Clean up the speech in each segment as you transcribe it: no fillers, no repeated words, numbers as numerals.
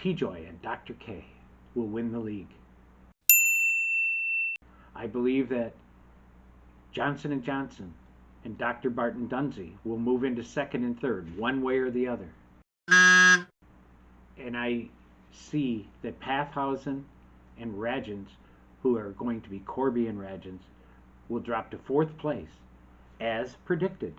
T-Joy and Dr. K will win the league. I believe that Johnson & Johnson and Dr. Barton Dunsey will move into second and third, one way or the other. And I see that Pathhausen and Radgens, who are going to be Corby and Radgens, will drop to fourth place, as predicted.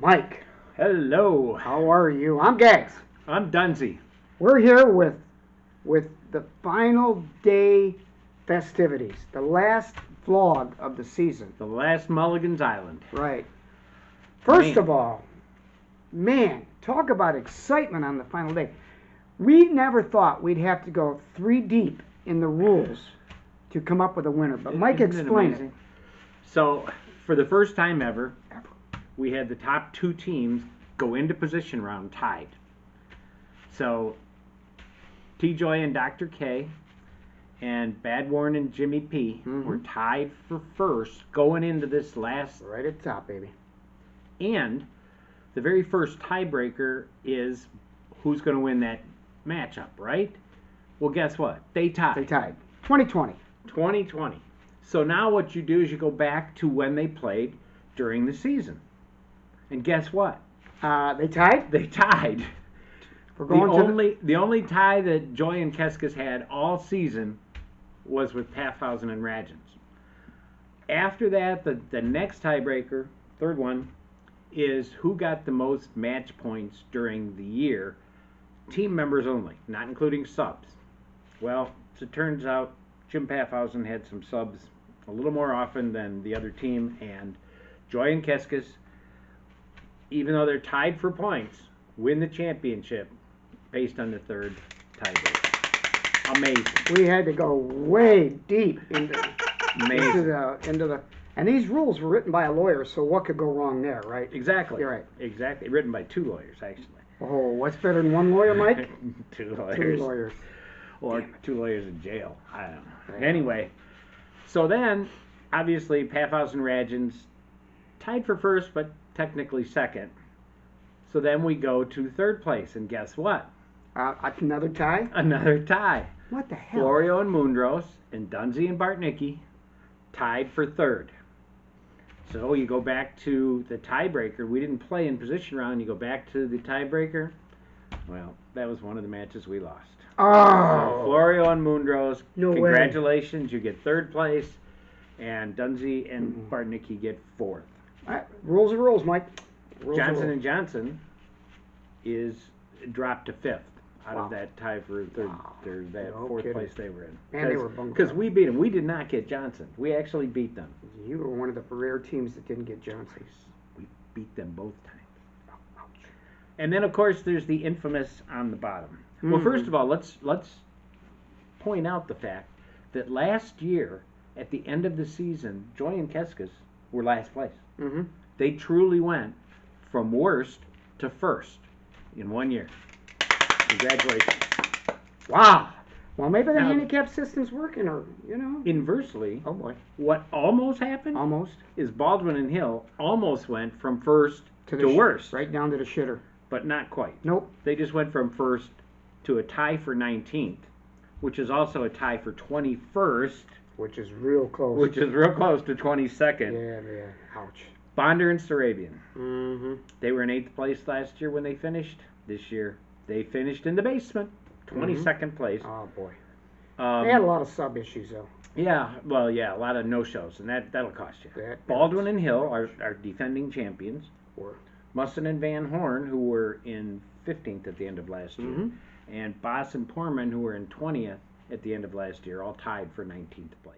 Mike, Hello, how are you? I'm Gags. I'm Dunsey. We're here with the final day festivities, the last vlog of the season. The last Mulligan's Island. Right. First Man. of all, man, talk about excitement on the final day. We never thought we'd have to go 3 deep in the rules to come up with a winner. But Mike, Isn't it explain it. amazing? So, for the first time ever, we had the top 2 teams go into position round tied. So, T-Joy and Dr. K and Bad Warren and Jimmy P were tied for first going into this last. Right at the top, baby. And the very first tiebreaker is who's going to win that matchup, right? Well, guess what? They tied. They tied. 2020. 2020. So now what you do is you go back to when they played during the season. And guess what? They tied? They tied. We're going The only tie that Joy and Keskis had all season was with Pathhausen and Radgens. After that, the next tiebreaker, third one, is who got the most match points during the year. Team members only, not including subs. Well, as it turns out, Jim Pathhausen had some subs a little more often than the other team, and Joy and Keskis, even though they're tied for points, win the championship based on the third tiebreaker. Amazing. We had to go way deep into Amazing. the and these rules were written by a lawyer, so what could go wrong there, right? Exactly. You're right. Exactly. Written by 2 lawyers, actually. Oh, what's better than one lawyer, Mike? 2 lawyers. 2 lawyers. Or 2 lawyers in jail. I don't know. Right. Anyway, so then, obviously, Pathhausen and Radgens tied for first, but technically second. So then we go to third place, and guess what? Another tie? Another tie. What the hell? Florio and Mundros and Dunsey and Bartnicki tied for third. So you go back to the tiebreaker. We didn't play in position round. You go back to the tiebreaker. Well, that was one of the matches we lost. Oh! So Florio and Mundros, No way. congratulations. You get third place. And Dunsey and Bartnicki get fourth. Rules are rules, Mike. Rules are Johnson rules. & Johnson is dropped to fifth out Wow. of that tie for third, or that No fourth kidding. place they were in. Man, they were bummed Because out. we beat them. We did not get Johnson. We actually beat them. You were one of the rare teams that didn't get Johnson. We beat them both times. And then, of course, there's the infamous on the bottom. Well, first of all, let's point out the fact that last year, at the end of the season, Joy and Keskis were last place. Mm-hmm. They truly went from worst to first in 1 year. Congratulations. Wow. Well, maybe the Now- handicap system's working, or, Inversely, Oh, boy. what almost happened Almost. is Baldwin and Hill almost went from first to the worst, Right down to the shitter. but not quite. Nope. They just went from first to a tie for 19th, which is also a tie for 21st, Which is real close. which is real close to 22nd. Yeah, man. Ouch. Bonder and Sarabian. Mm-hmm. They were in 8th place last year when they finished. This year, they finished in the basement, 22nd place. Oh, boy. Um, They had a lot of sub issues, though. Yeah, well, yeah, a lot of no-shows, and that'll cost you. That Baldwin and Hill are defending champions. Or, Musson and Van Horn, who were in 15th at the end of last year, Mhm. and Boss and Poorman, who were in 20th at the end of last year, all tied for 19th place.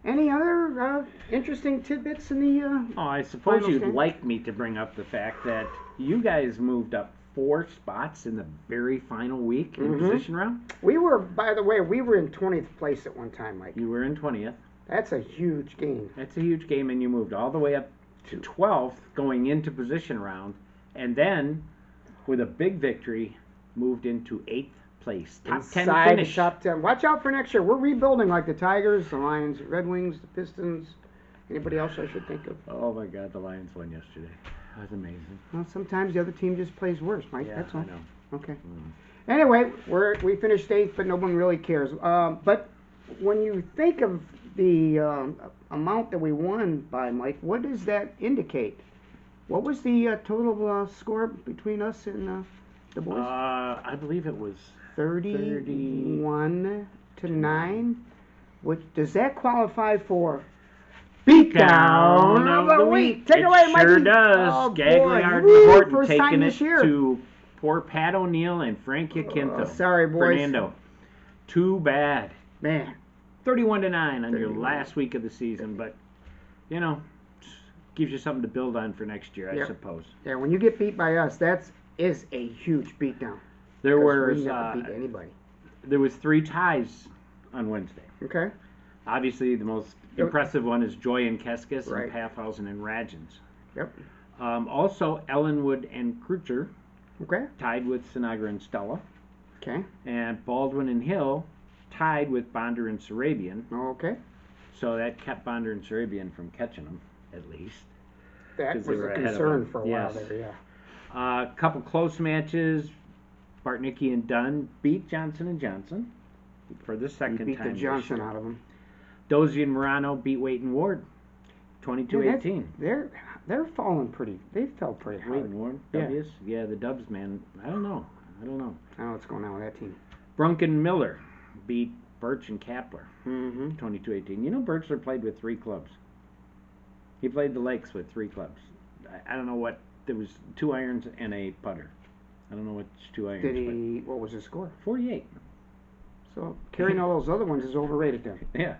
Any other interesting tidbits in the? Oh, I suppose Final you'd stand? like me to bring up the fact that you guys moved up 4 spots in the very final week in position round. We were, by the way, we were in 20th place at one time, Mike. You were in 20th. That's a huge gain. That's a huge game, and you moved all the way up to 12th going into position round, and then with a big victory, moved into 8th place. Top 10 Inside finish. the top 10. Watch out for next year. We're rebuilding like the Tigers, the Lions, Red Wings, the Pistons. Anybody else I should think of? Oh my God, the Lions won yesterday. That was amazing. Well, sometimes the other team just plays worse, Mike. Yeah, That's all. I know. Okay. Anyway, we finished 8th, but no one really cares. But when you think of the amount that we won by, Mike, what does that indicate? What was the total score between us and the boys? I believe it was 31 to 9. Which does that qualify for beatdown of the week? Take it it away, Mike. Sure does. Oh, Gagliard boy. and Horton First time taking it this year. to poor Pat O'Neill and Frank Yaquinto. Sorry, boys. Fernando. Too bad. Man. 31 to 9 on your 31. last week of the season, but you know, gives you something to build on for next year, I Yep. suppose. Yeah, when you get beat by us, that is a huge beatdown. There 'Cause was we never beat anybody. there was 3 ties on Wednesday. Okay. Obviously, the most impressive one is Joy and Keskis Right. and Paffhausen and Radgens. Yep. Also, Ellenwood and Kreuzer Okay. tied with Sinagra and Stella, Okay. and Baldwin and Hill tied with Bonder and Sarabian. Okay. So that kept Bonder and Sarabian from catching them, at least. That 'Cause was they were a ahead of concern them. for a while Yes. there, yeah. A couple close matches. Bartnicki and Dunn beat Johnson and Johnson for the We second beat time the this Johnson year. out of them. Dozie and Morano beat Waite and Ward, 22-18. They're falling pretty. They fell pretty Waite hard. and Ward, Yeah. W's? Yeah, the Dubs, man. I don't know. I don't know what's going on with that team. Brunken Miller beat Birch and Kapler, Mm-hmm. 22-18. You know Birchler played with 3 clubs. He played the Lakes with 3 clubs. I don't know what, there was 2 irons and a putter. I don't know which 2 irons. Did he? What was his score? 48. So carrying all those other ones is overrated then. Yeah.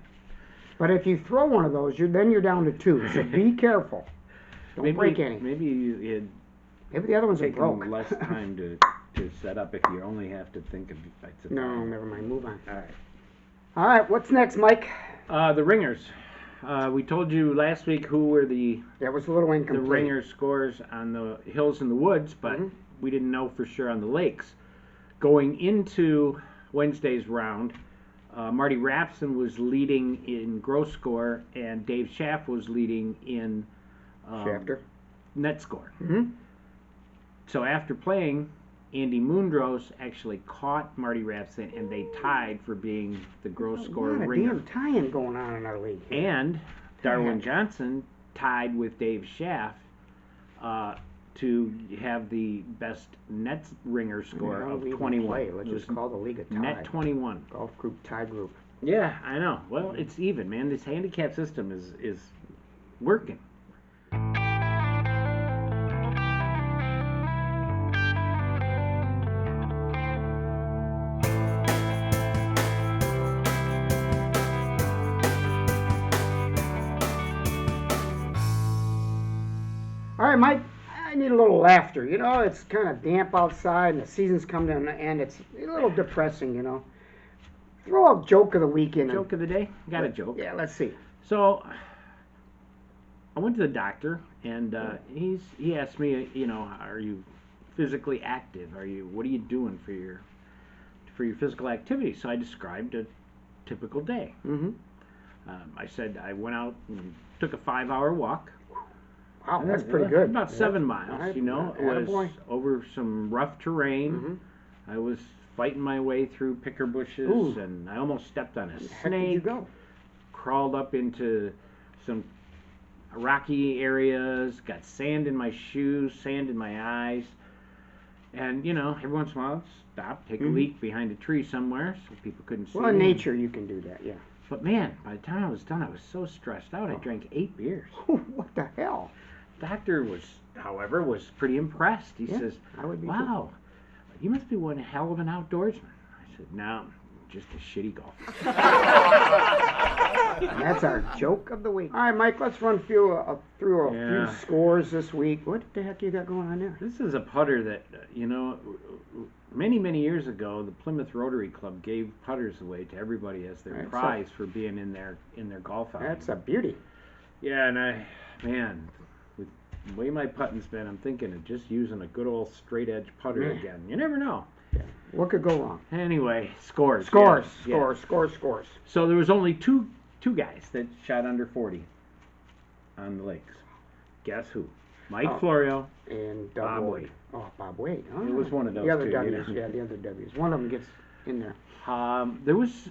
But if you throw one of those, you're down to 2. So be careful. Don't break any. Maybe you had Maybe the other ones are taken broke. less time to set up if you only have to think of bites of No, time. never mind. Move on. All right. All right. What's next, Mike? The ringers. We told you last week who were the That was a little incomplete. ringer scores on the hills and the woods, but Mhm. we didn't know for sure on the lakes. Going into Wednesday's round, Marty Rapson was leading in gross score, and Dave Schaff was leading in Shafter. net score. Mm-hmm. So after playing, Andy Moondros actually caught Marty Rapson, and they tied for being the gross score A lot of ringer. damn tying going on in our league. here. And Darwin Johnson tied with Dave Schaff to have the best net ringer score Well, of we even 21. play. Let's It was just call the league a tie. net 21. Golf group tie group. Yeah, I know. Well, it's even, man. This handicap system is working. All right, Mike. I need a little laughter. You know, it's kind of damp outside, and the season's coming to an end. It's a little depressing, you know. Throw a joke of the weekend. Joke of the day? Got a joke. Yeah, let's see. So I went to the doctor, and he asked me, you know, are you physically active? What are you doing for your physical activity? So I described a typical day. Mm-hmm. I said I went out and took a 5-hour walk. Wow, that's pretty good. About 7 miles, All right, you know. It was attaboy. over some rough terrain. Mm-hmm. I was fighting my way through picker bushes, Ooh. and I almost stepped on a Where the heck snake. did you go? Crawled up into some rocky areas, got sand in my shoes, sand in my eyes, and you know, every once in a while, I'd stop, take a leak behind a tree somewhere so people couldn't see Well, in me. nature, you can do that, yeah. But man, by the time I was done, I was so stressed out. I drank 8 beers. What the hell? Doctor however, was pretty impressed. He Yeah, says, I would be too. "Wow, you must be one hell of an outdoorsman." I said, "No, just a shitty golfer." That's our joke of the week. All right, Mike, let's run through a Yeah. few scores this week. What the heck you got going on there? This is a putter that, many, many years ago, the Plymouth Rotary Club gave putters away to everybody as their That's prize for being in their golf outing. That's a beauty. Yeah, and with the way my putting's been, I'm thinking of just using a good old straight edge putter Yeah. again. You never know. Yeah. What could go wrong? Anyway, scores. Scores, Yeah. scores. So there was only two guys that shot under 40 on the lakes. Guess who? Mike Florio. And Bob Wade. Wade. Oh, Bob Wade. Oh. It was one of those the other two, W's. Yeah, the other W's. One of them gets in there. There was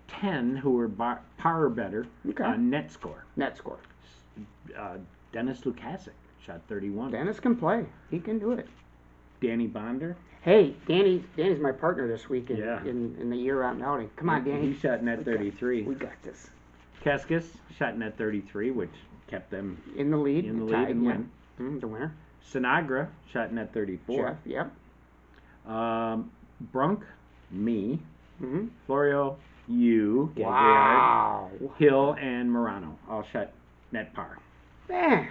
10 who were par or better Okay. on net score. Net score. Dennis Lukasic shot 31. Dennis can play. He can do it. Danny Bonder. Hey, Danny's my partner this week in, Yeah. in the year-round outing. Come on, Danny. He shot net 33. We got this. Keskis shot net 33, which kept them In the lead. in the lead tied, and yeah. win. The winner. Sinagra shot net 34. Jeff, yep. Brunk, me. Mm-hmm. Florio, you. Gagliard, Wow. Hill, and Morano all shot net par. Man,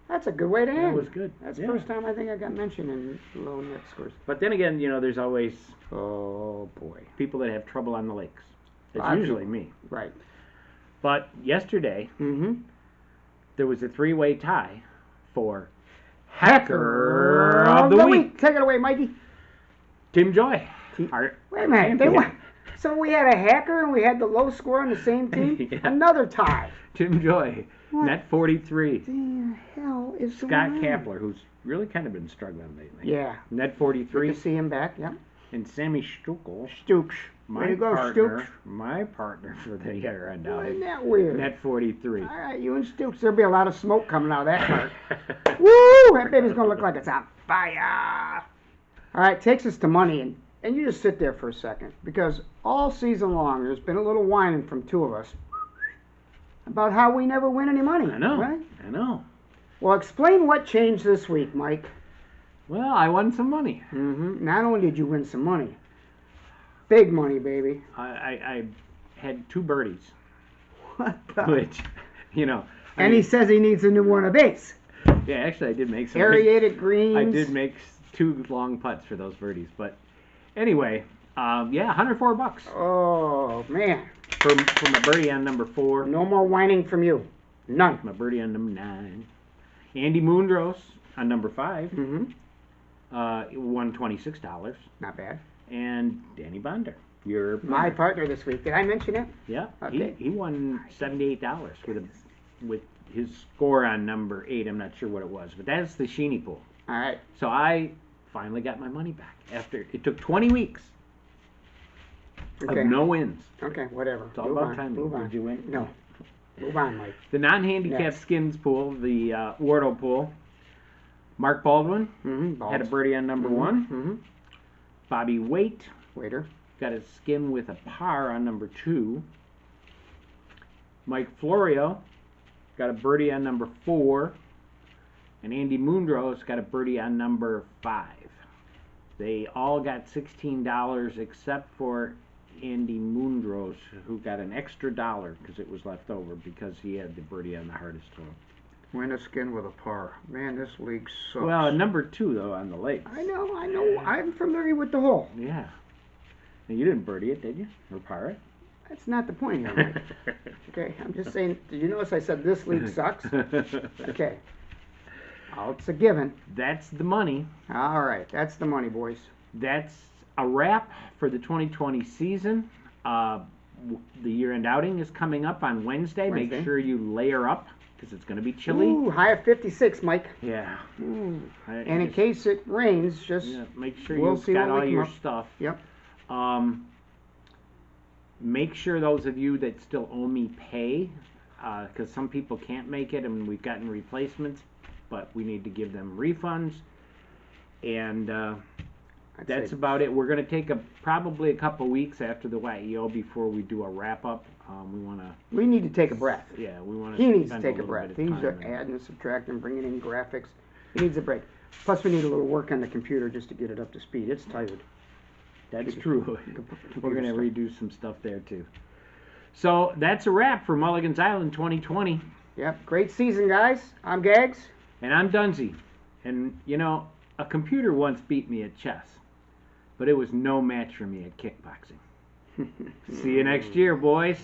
that's a good way to That end. was good. That's Yeah. the first time I think I got mentioned in low net scores. But then again, there's always Oh, boy. people that have trouble on the lakes. It's Lot of usually people. me. Right. But yesterday, Mm-hmm. there was a three-way tie for Hacker of the week. Take it away, Mikey. Tim Joy. T- Our Wait a minute. They champion. won. So we had a hacker and we had the low score on the same team? Yeah. Another tie. Tim Joy, What net 43. The hell is Scott going on? Kapler, who's really kind of been struggling lately. Yeah. Net Good 43. to see him back. Yep. And Sammy Stuckel, Stooks. my Way to go, partner, Stooks. my partner for the year end Isn't outing. that weird? Net 43. All right, you and Stooks. There'll be a lot of smoke coming out of that part. Woo! That baby's gonna look like it's on fire. All right, takes us to money, and you just sit there for a second because all season long there's been a little whining from two of us about how we never win any money. I know. Right? I know. Well, explain what changed this week, Mike. Well, I won some money. Mm-hmm. Not only did you win some money, big money, baby. I had 2 birdies, What the? which, I And he mean, says he needs a new one of these. yeah, actually I did make some. Aerated greens. I did make 2 long putts for those birdies, but anyway, yeah, $104 Oh man, for my birdie on number 4. no more whining from you. None. My birdie on number 9. Andy Moondros on number 5. Mm-hmm. Won $26, Not bad. and Danny Bonder, your My partner this week. Did I mention it? yeah, Okay. he won $78 with his score on number 8. I'm not sure what it was, but that's the Sheeny pool. All right. So I finally got my money back after it took 20 weeks Okay. of no wins. Okay. Whatever. It's all Move about on. timing. Move on. Did you win? No. Move on, Mike. The non-handicapped Next. skins pool, the Wardle pool. Mark Baldwin Mm-hmm. had a birdie on number 1. Mm-hmm. Bobby Waite Waiter. got a skin with a par on number 2. Mike Florio got a birdie on number 4. And Andy Moondros got a birdie on number 5. They all got $16 except for Andy Moondros, who got an extra $1 because it was left over because he had the birdie on the hardest hole. Win a skin with a par. Man, this league sucks. Well, number 2 though on the lakes. I know. I'm familiar with the hole. Yeah. And you didn't birdie it, did you? Or par it? That's not the point here, Mike. Okay, I'm just saying. Did you notice I said this league sucks? Okay. Oh, it's a given. That's the money. All right, that's the money, boys. That's a wrap for the 2020 season. The year-end outing is coming up on Wednesday. Wednesday. Make sure you layer up because it's going to be chilly. Ooh, high of 56, Mike. Yeah. Ooh. I- And in just- case it rains, just yeah, make sure we'll you've see got when we all come your up. stuff. Yep. Make sure those of you that still owe me pay, because some people can't make it, and we've gotten replacements, but we need to give them refunds. And I'd that's say- about it. We're going to take probably a couple weeks after the YEO before we do a wrap up. We want to, we need to take a breath. yeah, we want to. He needs to take a breath. He's adding and subtracting, bringing in graphics. He needs a break. Plus, we need a little work on the computer just to get it up to speed. It's tired. That's true. Computer We're going to stuff. redo some stuff there too. So that's a wrap for Mulligan's Island 2020. Yep, great season, guys. I'm Gags. And I'm Dunsey. And, you know, a computer once beat me at chess, but it was no match for me at kickboxing. See you next year, boys.